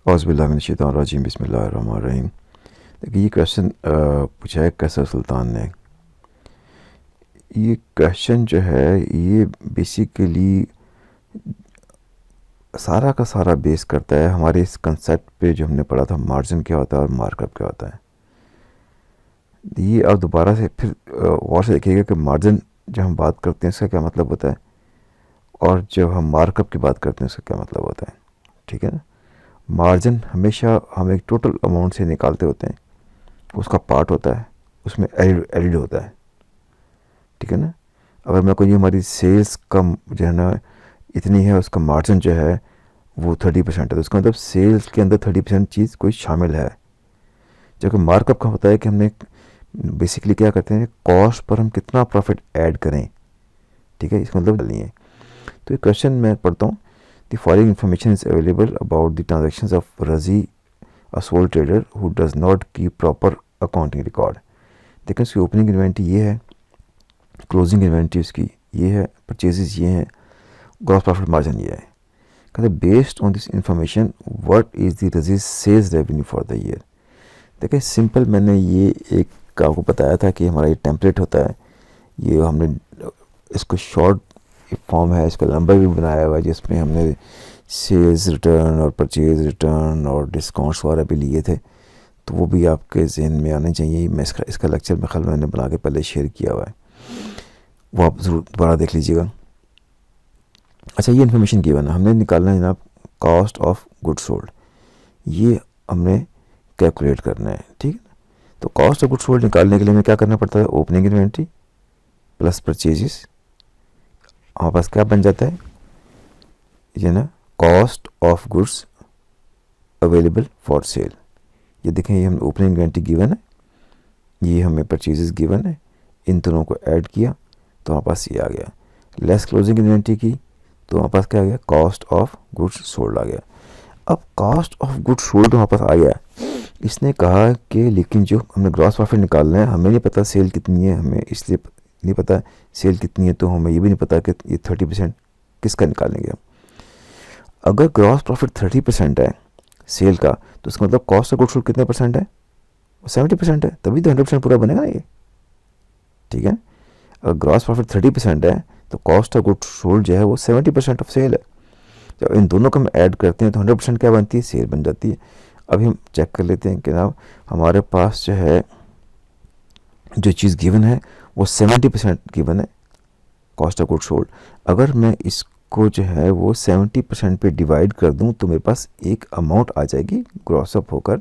औज़ुबिल्लाहिमिनश्शैतानिर्रजीम बिस्मिल्लाहिर्रहमानिर्रहीम। देखिए ये क्वेश्चन पूछा है कैसर सुल्तान ने। ये क्वेश्चन जो है ये बेसिकली सारा का सारा बेस करता है हमारे इस कंसेप्ट पे जो हमने पढ़ा था, मार्जिन क्या होता है और मार्कअप क्या होता है। ये अब दोबारा से फिर और से देखिएगा कि मार्जिन जब हम बात करते हैं इसका क्या मतलब होता है और जब हम मार्कअप की बात करते हैं उसका क्या मतलब होता है। ठीक है ना। मार्जिन हमेशा हम एक टोटल अमाउंट से निकालते होते हैं, उसका पार्ट होता है, उसमें एडिड होता है। ठीक है ना। अगर मैं कोई हमारी सेल्स का जो है ना इतनी है, उसका मार्जिन जो है वो 30% है, तो उसका मतलब सेल्स के अंदर 30% चीज़ कोई शामिल है। जबकि मार्कअप का होता है कि हमने बेसिकली क्या करते हैं, कॉस्ट पर हम कितना प्रॉफिट ऐड करें। ठीक है, इसका मतलब नहीं है। तो ये क्वेश्चन मैं पढ़ता हूँ। The following information is available about the transactions of Raji, a sole trader who does not keep proper accounting record. देखिए उसकी ओपनिंग इन्वेंट्री ये है, क्लोजिंग इन्वेंट्री उसकी ये है, परचेजेस ये हैं, ग्रॉस प्रॉफिट मार्जिन ये है। कहते based on this information what is the Raji sales revenue for the year. देखिए सिंपल मैंने ये एक आपको बताया था कि हमारा ये टेम्पलेट होता है, ये हमने इसको शॉर्ट फॉर्म है, इसका लंबा भी बनाया हुआ है जिसमें हमने सेल्स रिटर्न और परचेज रिटर्न और डिस्काउंट्स वगैरह भी लिए थे, तो वो भी आपके जहन में आने चाहिए। मैं इसका लेक्चर में ख्याल मैंने बना के पहले शेयर किया हुआ है, वो आप ज़रूर दोबारा देख लीजिएगा। अच्छा, ये इन्फॉर्मेशन गिवन है, हमने निकालना है जनाब कॉस्ट ऑफ गुड सोल्ड, ये हमने कैलकुलेट करना है। ठीक है। तो कॉस्ट ऑफ गुड सोल्ड निकालने के लिए हमें क्या करना पड़ता है, ओपनिंग इन्वेंट्री प्लस परचेजेस, हमारे पास क्या बन जाता है ये ना, cost of goods available for sale. ये देखें, ये हमें ओपनिंग इन्वेंट्री गिवन है, ये हमें परचेजेस गिवन है, इन दोनों को ऐड किया तो हमारे पास ये आ गया। लेस क्लोजिंग इन्वेंट्री की तो हमारे पास क्या आ गया, कॉस्ट ऑफ गुड्स सोल्ड आ गया। अब कॉस्ट ऑफ गुड्स सोल्ड हमारे पास आ गया। इसने कहा कि लेकिन जो हमने ग्रॉस प्रॉफिट निकालना है, हमें नहीं पता सेल कितनी है, हमें इसलिए नहीं पता सेल कितनी है, तो हमें ये भी नहीं पता कि ये 30% किसका निकालेंगे हम। अगर ग्रॉस प्रॉफिट 30% है सेल का, तो इसका मतलब कॉस्ट ऑफ गुड्स सोल्ड कितने परसेंट है, वो 70% है, तभी तो 100% पूरा बनेगा ये। ठीक है। अगर ग्रॉस प्रॉफिट 30% है तो कॉस्ट ऑफ गुड्स सोल्ड जो है वो 70% ऑफ सेल है। जब इन दोनों को हम ऐड करते हैं तो 100% क्या बनती है, सेल बन जाती है। अभी हम चेक कर लेते हैं कि जनाब हमारे पास जो है जो चीज़ गिवन है वो 70% गिवन है, कॉस्ट ऑफ गुड्स सोल्ड। अगर मैं इसको जो है वो 70% पे डिवाइड कर दूं तो मेरे पास एक अमाउंट आ जाएगी ग्रॉस अप होकर,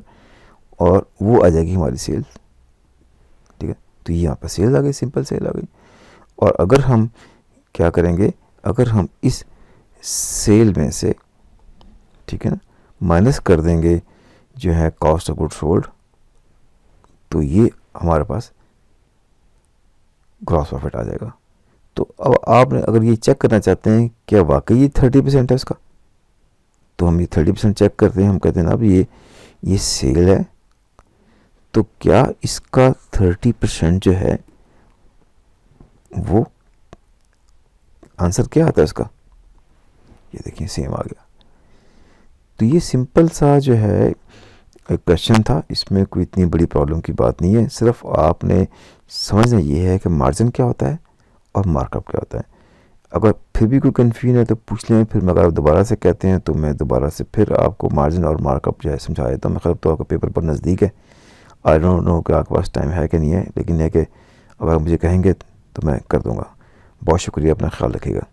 और वो आ जाएगी हमारी सेल। ठीक है, तो ये यहाँ पर सेल आ गई, सिंपल सेल आ गई। और अगर हम क्या करेंगे, अगर हम इस सेल में से, ठीक है ना, माइनस कर देंगे जो है कॉस्ट ऑफ गुड्स सोल्ड, तो ये हमारे पास ग्रॉस प्रॉफिट आ जाएगा। तो अब आपने अगर ये चेक करना चाहते हैं क्या वाकई ये 30% है इसका, तो हम ये 30% चेक करते हैं। हम कहते हैं ना अब ये सेल है, तो क्या इसका 30% जो है वो आंसर क्या आता है इसका, ये देखिए सेम आ गया। तो ये सिंपल सा जो है क्वेश्चन था, इसमें कोई इतनी बड़ी प्रॉब्लम की बात नहीं है। सिर्फ आपने समझना ये है कि मार्जिन क्या होता है और मार्कअप क्या होता है। अगर फिर भी कोई कन्फ्यूजन है तो पूछ लें, फिर अगर आप दोबारा से कहते हैं तो मैं दोबारा से फिर आपको मार्जिन और मार्कअप जो है समझा देता हूँ। मैं तो आपका पेपर पर नज़दीक है, आई डोंट नो कि आपके पास टाइम है कि नहीं है, लेकिन है कि अगर मुझे कहेंगे तो मैं कर दूँगा। बहुत शुक्रिया, अपना ख्याल रखिएगा।